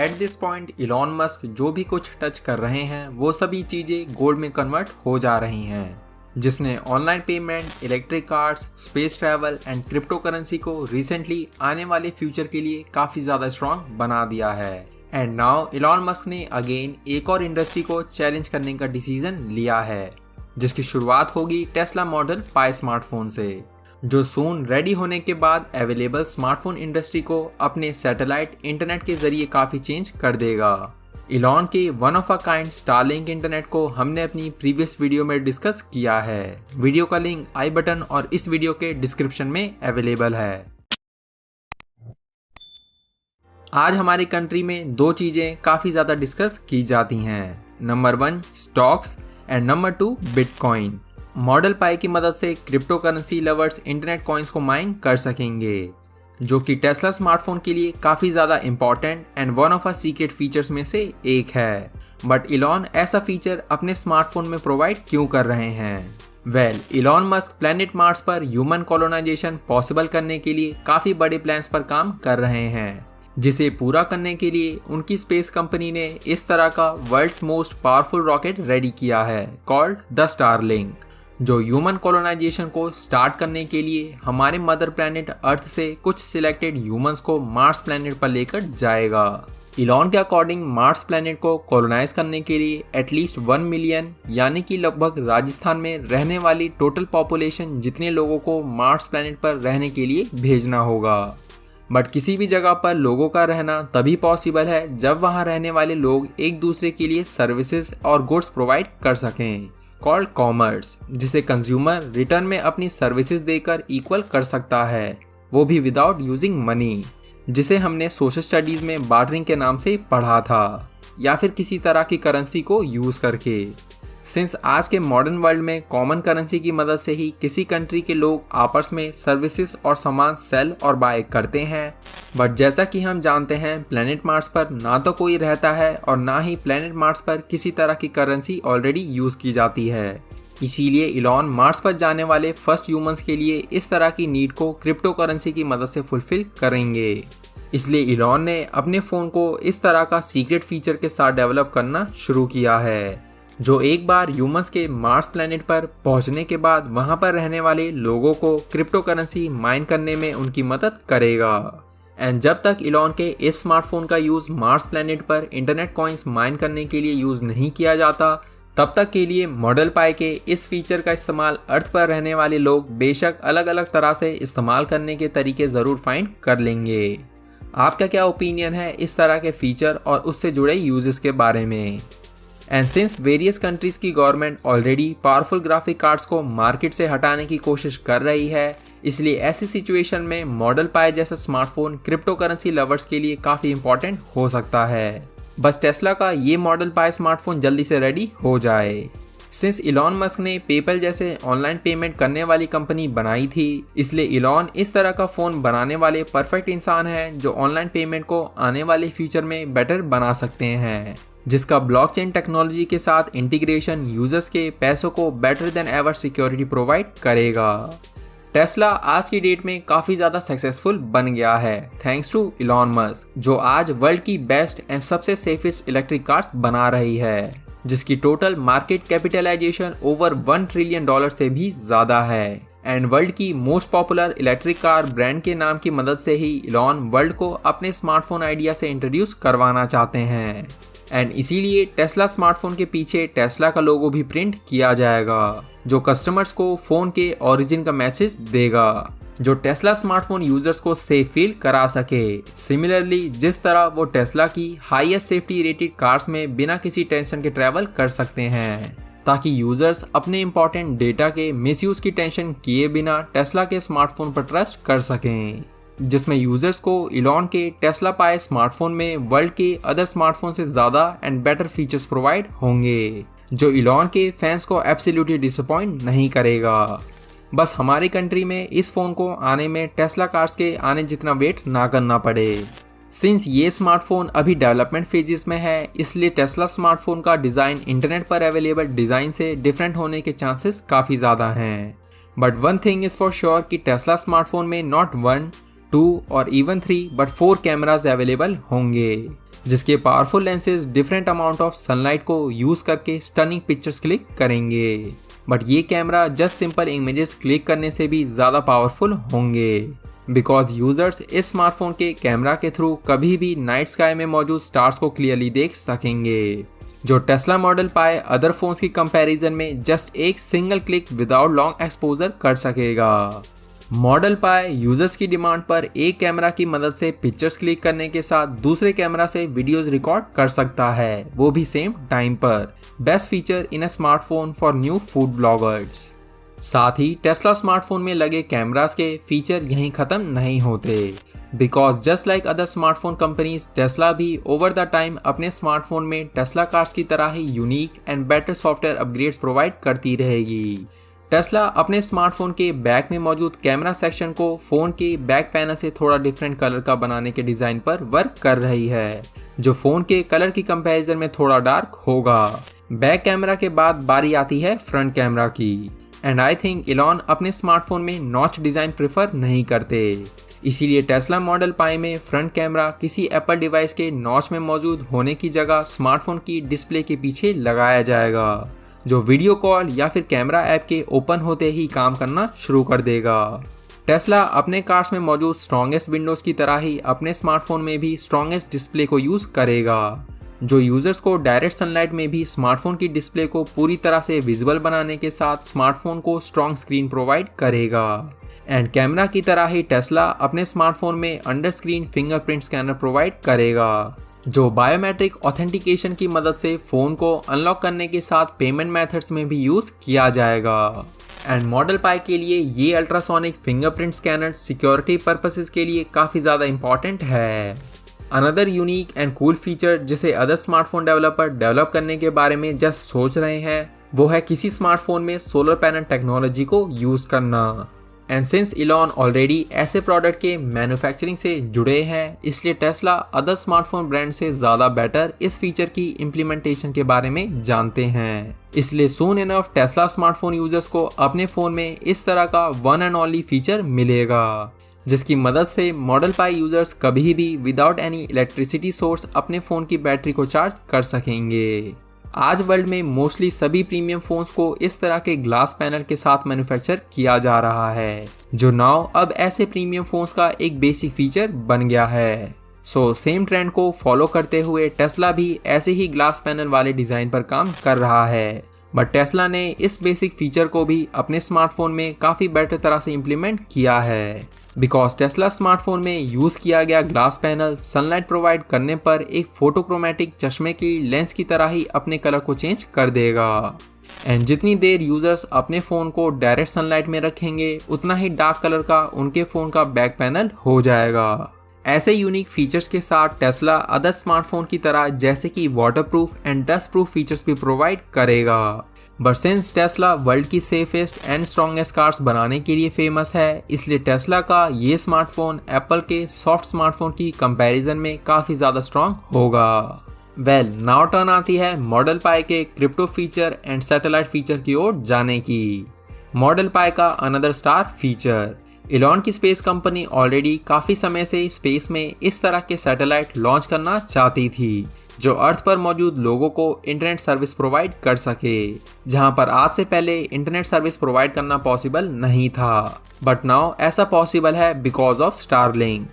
At this point Elon Musk जो भी कुछ टच कर रहे हैं वो सभी चीज़ें गोल्ड में कन्वर्ट हो जा रही हैं, जिसने online payment, electric cars, space travel and crypto currency को रिसेंटली आने वाले फ्यूचर के लिए काफ़ी ज़्यादा स्ट्रॉन्ग बना दिया है। एंड नाउ इलॉन मस्क ने अगेन एक और इंडस्ट्री को चैलेंज करने का डिसीजन लिया है, जिसकी शुरुआत होगी टेस्ला मॉडल पाई स्मार्टफोन से, जो सून रेडी होने के बाद अवेलेबल स्मार्टफोन इंडस्ट्री को अपने सैटेलाइट इंटरनेट के जरिए काफ़ी चेंज कर देगा। इलॉन के one of a kind Starlink internet को हमने अपनी प्रीवियस वीडियो में डिस्कस किया है। वीडियो का लिंक आई बटन और इस वीडियो के डिस्क्रिप्शन में अवेलेबल है। आज हमारी कंट्री में दो चीज़ें काफ़ी ज़्यादा डिस्कस की जाती हैं। Number 1 stocks and number 2 bitcoin. Model pi की मदद से crypto currency lovers internet coins को माइन कर सकेंगे, जो कि टेस्ला स्मार्टफोन के लिए काफ़ी ज़्यादा important and one of a secret features में से एक है। बट इलॉन ऐसा फीचर अपने स्मार्टफोन में प्रोवाइड क्यों कर रहे हैं? इलॉन मस्क प्लैनेट मार्स पर ह्यूमन कॉलोनाइजेशन पॉसिबल करने के लिए काफ़ी बड़े प्लान्स पर काम कर रहे हैं, जिसे पूरा करने के लिए उनकी स्पेस कंपनी ने इस तरह का world's most powerful rocket ready किया है कॉल्ड द स्टारलिंक, जो ह्यूमन कॉलोनाइजेशन को स्टार्ट करने के लिए हमारे मदर प्लैनेट अर्थ से कुछ सिलेक्टेड ह्यूमंस को मार्स प्लैनेट पर लेकर जाएगा। इलॉन के अकॉर्डिंग मार्स प्लैनेट को कॉलोनाइज करने के लिए एटलीस्ट 1 मिलियन यानी कि लगभग राजस्थान में रहने वाली टोटल पॉपुलेशन जितने लोगों को मार्स प्लैनेट पर रहने के लिए भेजना होगा। बट किसी भी जगह पर लोगों का रहना तभी पॉसिबल है जब वहाँ रहने वाले लोग एक दूसरे के लिए सर्विसेज और गुड्स प्रोवाइड कर सकें, कॉल्ड कॉमर्स, जिसे कंज्यूमर रिटर्न में अपनी सर्विसेज देकर इक्वल कर सकता है, वो भी विदाउट यूजिंग मनी, जिसे हमने सोशल स्टडीज में बार्टरिंग के नाम से पढ़ा था, या फिर किसी तरह की करेंसी को यूज करके। सिंस आज के मॉडर्न वर्ल्ड में कॉमन करेंसी की मदद से ही किसी कंट्री के लोग आपस में सर्विसेज और सामान सेल और बाय करते हैं, बट जैसा कि हम जानते हैं प्लैनेट मार्स पर ना तो कोई रहता है और ना ही प्लैनेट मार्स पर किसी तरह की करेंसी ऑलरेडी यूज की जाती है। इसीलिए इलॉन मार्स पर जाने वाले फर्स्ट ह्यूमंस के लिए इस तरह की नीड को क्रिप्टो करेंसी की मदद से फुलफिल करेंगे। इसलिए इलॉन ने अपने फ़ोन को इस तरह का सीक्रेट फीचर के साथ डेवलप करना शुरू किया है, जो एक बार ह्यूमंस के मार्स प्लैनेट पर पहुंचने के बाद वहां पर रहने वाले लोगों को क्रिप्टो करेंसी माइन करने में उनकी मदद करेगा। एंड जब तक इलॉन के इस स्मार्टफोन का यूज़ मार्स प्लैनेट पर इंटरनेट कॉइन्स माइन करने के लिए यूज़ नहीं किया जाता, तब तक के लिए मॉडल पाई के इस फीचर का इस्तेमाल अर्थ पर रहने वाले लोग बेशक अलग अलग तरह से इस्तेमाल करने के तरीके ज़रूर फाइंड कर लेंगे। आपका क्या ओपिनियन है इस तरह के फीचर और उससे जुड़े यूजेस के बारे में? एंड सिंस वेरियस कंट्रीज की government already powerful graphic cards को मार्केट से हटाने की कोशिश कर रही है, इसलिए ऐसी सिचुएशन में मॉडल पाई जैसा स्मार्टफोन क्रिप्टो करेंसी लवर्स के लिए काफ़ी इंपॉर्टेंट हो सकता है। बस टेस्ला का ये मॉडल पाई स्मार्टफोन जल्दी से रेडी हो जाए। सिंस इलॉन मस्क ने पेपल जैसे ऑनलाइन पेमेंट करने वाली कंपनी बनाई थी, इसलिए इलॉन इस तरह का फ़ोन बनाने वाले परफेक्ट इंसान हैं जो ऑनलाइन पेमेंट को आने वाले फ्यूचर में बेटर बना सकते हैं, जिसका ब्लॉकचेन टेक्नोलॉजी के साथ इंटीग्रेशन यूजर्स के पैसों को better than ever security provide करेगा। टेस्ला आज की डेट में काफ़ी ज़्यादा सक्सेसफुल बन गया है थैंक्स टू इलॉन मस्क, जो आज वर्ल्ड की बेस्ट एंड सबसे सेफेस्ट इलेक्ट्रिक कार्स बना रही है, जिसकी total market capitalization over $1 trillion से भी ज़्यादा है। एंड वर्ल्ड की most popular electric car brand के नाम की मदद से ही इलॉन वर्ल्ड को अपने स्मार्टफोन आइडिया से इंट्रोड्यूस करवाना चाहते हैं। एंड इसीलिए टेस्ला स्मार्टफोन के पीछे टेस्ला का लोगो भी प्रिंट किया जाएगा, जो कस्टमर्स को फ़ोन के ओरिजिन का मैसेज देगा, जो टेस्ला स्मार्टफोन यूजर्स को सेफ फील करा सके। सिमिलरली जिस तरह वो टेस्ला की हाईएस्ट सेफ्टी रेटेड कार्स में बिना किसी टेंशन के ट्रैवल कर सकते हैं, ताकि यूजर्स अपने इंपॉर्टेंट डेटा के मिसयूज की टेंशन किए बिना टेस्ला के स्मार्टफोन पर ट्रस्ट कर सकें, जिसमें यूजर्स को इलॉन के टेस्ला पाई स्मार्टफोन में वर्ल्ड के अदर स्मार्टफोन से ज़्यादा एंड बेटर फीचर्स प्रोवाइड होंगे, जो इलॉन के फैंस को एब्सोल्युटली डिसअपॉइंट नहीं करेगा। बस हमारी कंट्री में इस फ़ोन को आने में टेस्ला कार्स के आने जितना वेट ना करना पड़े। सिंस ये स्मार्टफोन अभी डेवलपमेंट फेजेस में है, इसलिए टेस्ला स्मार्टफोन का डिज़ाइन इंटरनेट पर अवेलेबल डिज़ाइन से डिफरेंट होने के चांसेस काफ़ी ज़्यादा हैं। But one thing is for sure कि टेस्ला स्मार्टफोन में नॉट 1, 2 और इवन 3 बट 4 कैमराज अवेलेबल होंगे, जिसके powerful lenses different amount of sunlight को यूज करके स्टनिंग पिक्चर्स क्लिक करेंगे। बट ये camera just simple images click करने से भी ज़्यादा पावरफुल होंगे, बिकॉज यूजर्स इस स्मार्टफोन के कैमरा के थ्रू कभी भी नाइट स्काई में मौजूद स्टार्स को क्लियरली देख सकेंगे, जो टेस्ला मॉडल पाई अदर फोन्स की कंपैरिजन में जस्ट एक single click without long exposure कर सकेगा। मॉडल पाई यूजर्स की डिमांड पर एक कैमरा की मदद से पिक्चर्स क्लिक करने के साथ दूसरे कैमरा से वीडियोस रिकॉर्ड कर सकता है, वो भी सेम टाइम पर। Best feature in a smartphone for new food vloggers. साथ ही टेस्ला स्मार्टफोन में लगे कैमरास के फीचर यहीं खत्म नहीं होते, because just like other smartphone companies, Tesla भी ओवर द टाइम अपने स्मार्टफोन में टेस्ला कार्स की तरह ही unique and better software upgrades provide करती रहेगी। टेस्ला अपने स्मार्टफोन के बैक में मौजूद कैमरा सेक्शन को फोन के बैक पैनल से थोड़ा डिफरेंट कलर का बनाने के डिजाइन पर वर्क कर रही है, जो फोन के कलर की कंपैरिजन में थोड़ा डार्क होगा। बैक कैमरा के बाद बारी आती है फ्रंट कैमरा की, एंड आई थिंक इलॉन अपने स्मार्टफोन में नॉच डिजाइन प्रेफर नहीं करते, इसीलिए टेस्ला मॉडल पाई में फ्रंट कैमरा किसी एप्पल डिवाइस के नॉच में मौजूद होने की जगह स्मार्टफोन की डिस्प्ले के पीछे लगाया जाएगा, जो वीडियो कॉल या फिर कैमरा ऐप के ओपन होते ही काम करना शुरू कर देगा। टेस्ला अपने कार्स में मौजूद स्ट्रॉन्गेस्ट विंडोज की तरह ही अपने स्मार्टफोन में भी स्ट्रॉन्गेस्ट डिस्प्ले को यूज करेगा, जो यूजर्स को डायरेक्ट सनलाइट में भी स्मार्टफोन की डिस्प्ले को पूरी तरह से विजिबल बनाने के साथ स्मार्टफोन को स्ट्रॉन्ग स्क्रीन प्रोवाइड करेगा। एंड कैमरा की तरह ही टेस्ला अपने स्मार्टफोन में under screen fingerprint scanner provide करेगा, जो बायोमेट्रिक ऑथेंटिकेशन की मदद से फोन को अनलॉक करने के साथ पेमेंट मेथड्स में भी यूज किया जाएगा। एंड मॉडल पाई के लिए ये ultrasonic fingerprint scanner security purposes के लिए काफी ज्यादा इंपॉर्टेंट है। Another unique and cool feature जिसे अदर स्मार्टफोन डेवलपर डेवलप करने के बारे में जस्ट सोच रहे हैं, वो है किसी स्मार्टफोन में सोलर पैनल टेक्नोलॉजी को यूज करना। एंड सिंस इलॉन ऑलरेडी ऐसे प्रोडक्ट के मैन्युफैक्चरिंग से जुड़े हैं, इसलिए टेस्ला अदर स्मार्टफोन ब्रांड से ज़्यादा बेटर इस फीचर की इम्प्लीमेंटेशन के बारे में जानते हैं। इसलिए सून इनफ टेस्ला स्मार्टफोन यूजर्स को अपने फ़ोन में इस तरह का वन एंड ओनली फीचर मिलेगा, जिसकी मदद से मॉडल पाई यूजर्स कभी भी विदाउट एनी इलेक्ट्रिसिटी सोर्स अपने फ़ोन की बैटरी को चार्ज कर सकेंगे। आज वर्ल्ड में मोस्टली सभी प्रीमियम फोन्स को इस तरह के ग्लास पैनल के साथ मैन्युफैक्चर किया जा रहा है, जो नाउ अब ऐसे प्रीमियम फोन्स का एक बेसिक फीचर बन गया है। सो सेम ट्रेंड को फॉलो करते हुए टेस्ला भी ऐसे ही ग्लास पैनल वाले डिज़ाइन पर काम कर रहा है, बट टेस्ला ने इस बेसिक फीचर को भी अपने स्मार्टफोन में काफ़ी बेटर तरह से इम्प्लीमेंट किया है, बिकॉज टेस्ला स्मार्टफोन में यूज़ किया गया ग्लास पैनल सनलाइट प्रोवाइड करने पर एक फोटोक्रोमेटिक चश्मे की लेंस की तरह ही अपने कलर को चेंज कर देगा। एंड जितनी देर यूजर्स अपने फ़ोन को डायरेक्ट सनलाइट में रखेंगे, उतना ही डार्क कलर का उनके फ़ोन का बैक पैनल हो जाएगा। ऐसे यूनिक फीचर्स के साथ टेस्ला अदर स्मार्टफोन की तरह जैसे कि waterproof and dust proof features भी प्रोवाइड करेगा। बट सिंस टेस्ला वर्ल्ड की सेफेस्ट एंड स्ट्रॉन्गेस्ट कार्स बनाने के लिए फेमस है, इसलिए टेस्ला का ये स्मार्टफोन एप्पल के सॉफ्ट स्मार्टफोन की कंपैरिजन में काफ़ी ज़्यादा स्ट्रॉन्ग होगा। वेल, नाउ टर्न आती है मॉडल पाई के crypto feature and satellite feature की ओर जाने की। मॉडल पाई का अनदर स्टार फीचर, इलॉन की स्पेस कंपनी ऑलरेडी काफ़ी समय से स्पेस में इस तरह के सैटेलाइट लॉन्च करना चाहती थी, जो अर्थ पर मौजूद लोगों को इंटरनेट सर्विस प्रोवाइड कर सके, जहां पर आज से पहले इंटरनेट सर्विस प्रोवाइड करना पॉसिबल नहीं था। बट नाउ ऐसा पॉसिबल है बिकॉज ऑफ स्टारलिंक।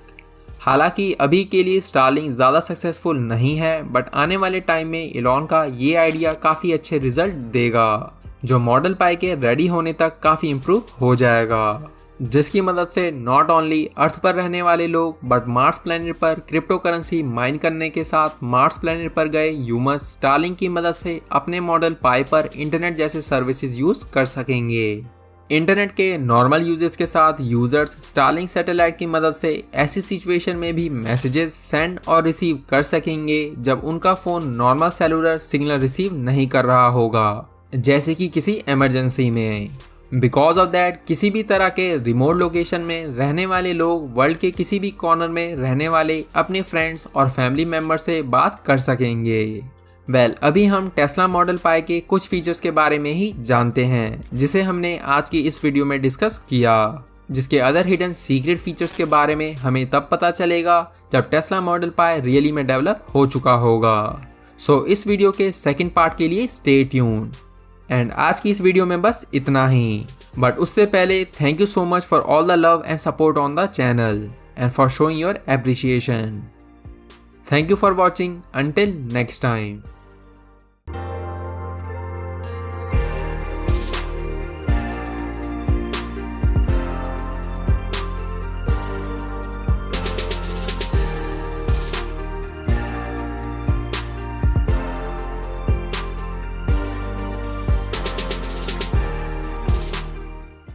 हालांकि अभी के लिए स्टारलिंक ज़्यादा सक्सेसफुल नहीं है, बट आने वाले टाइम में इलॉन का ये आइडिया काफ़ी अच्छे रिजल्ट देगा, जो मॉडल पाई के रेडी होने तक काफ़ी इम्प्रूव हो जाएगा, जिसकी मदद से नॉट ओनली अर्थ पर रहने वाले लोग बट मार्स प्लैनेट पर क्रिप्टो करेंसी माइन करने के साथ मार्स प्लैनेट पर गए ह्यूमंस स्टारलिंक की मदद से अपने मॉडल पाई पर इंटरनेट जैसे सर्विसेज यूज कर सकेंगे। इंटरनेट के नॉर्मल यूजेस के साथ यूजर्स स्टारलिंक सैटेलाइट की मदद से ऐसी सिचुएशन में भी मैसेजेस सेंड और रिसीव कर सकेंगे जब उनका phone normal cellular signal receive नहीं कर रहा होगा, जैसे कि किसी इमरजेंसी में। बिकॉज ऑफ दैट किसी भी तरह के रिमोट लोकेशन में रहने वाले लोग वर्ल्ड के किसी भी कॉर्नर में रहने वाले अपने फ्रेंड्स और फैमिली मेम्बर से बात कर सकेंगे। वेल, अभी हम टेस्ला मॉडल पाई के कुछ फीचर्स के बारे में ही जानते हैं, जिसे हमने आज की इस वीडियो में डिस्कस किया। जिसके अदर हिडन सीक्रेट फीचर्स के बारे में हमें तब पता चलेगा जब टेस्ला मॉडल पाई रियली में डेवलप हो चुका होगा। सो इस वीडियो के सेकंड पार्ट के लिए स्टे ट्यून। एंड आज की इस वीडियो में बस इतना ही, बट उससे पहले thank you so much for all the love and support on the channel and for showing your appreciation. Thank you for watching. Until next time.